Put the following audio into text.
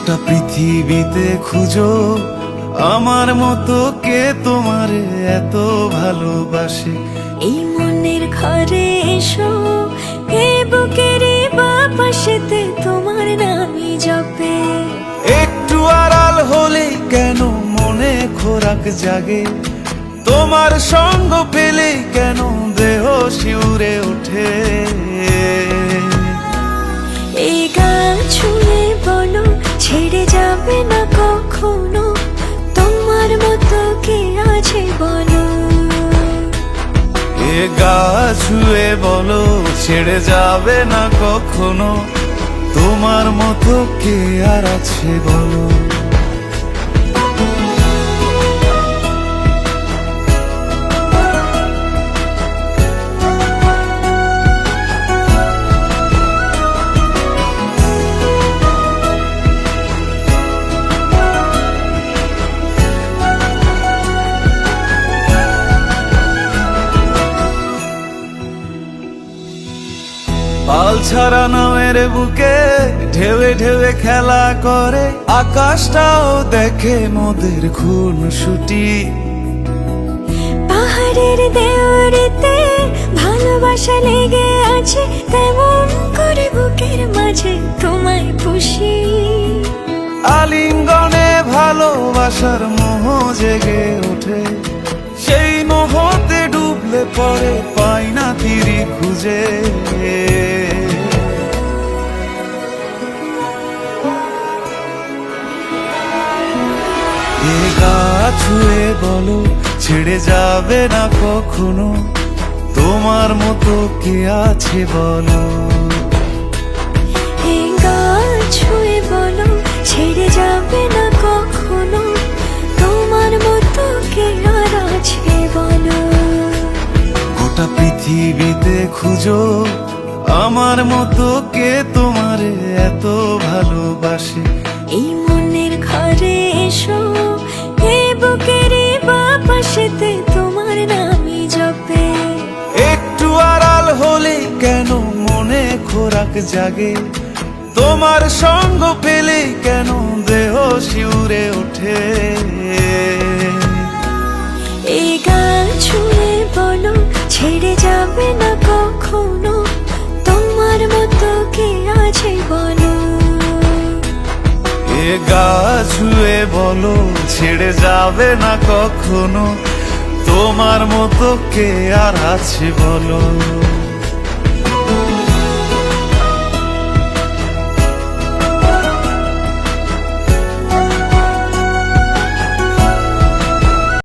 গোটা পৃথিবীতে খুঁজো আমার মতো কে তোমার এত ভালোবাসে। এই মনের ঘরে এসো, এ বুকের বাপাশেতে তোমার নামই জপে। একটু আড়াল হলেই কেন মনে খোরাক জাগে, তোমার সঙ্গ পেলেই কেন দেহ শিউরে ওঠে। এই গান ছুঁয়ে বলো ছেড়ে যাবে না কখনো, তোমার মতো কে আছে বলো। এ গা ছুঁয়ে বলো ছেড়ে যাবে না কখনো, তোমার মতো কে আর আছে বলো। পাল ছাড়া নামের বুকে ঢেউে ঢেউে খেলা করে, আকাশটাও দেখে মোদের খুনসুটি। পাহাড়ের দেওয়ারিতে ভালোবাসা লেগে আছে, তেমন করে বুকের মাঝে তোমায় পুষি। আলিঙ্গনে ভালোবাসার মোহ জেগে ওঠে, সেই মোহতে ডুবলে পরে পাই না তীরি খুঁজে। এ গা ছুঁয়ে বলো ছেড়ে যাবে না কখনো, তোমার মতো কে আছে বলো। এই গান ছুঁয়ে বলো ছেড়ে যাবে না কখনো, তোমার মতো কে আর আছে বলো। গোটা পৃথিবীতে খুঁজো আমার মতো কে তোমার এত ভালোবাসে। এই মনের ঘরে এসো, এ বুকের বাপাশেতে তোমার নামই জপে। একটু আড়াল হলেই কেন মনে খোরাক জাগে, তোমার সঙ্গ পেলেই কেন দেহ শিউরে ওঠে। এই গান ছুঁয়ে বলো ছেড়ে যাবে না কখনো, তোমার মতো কে আছে বলো। এ গা ছুঁয়ে বলো ছেড়ে যাবে না কখনো, তোমার মতো কে আর আছে বলো।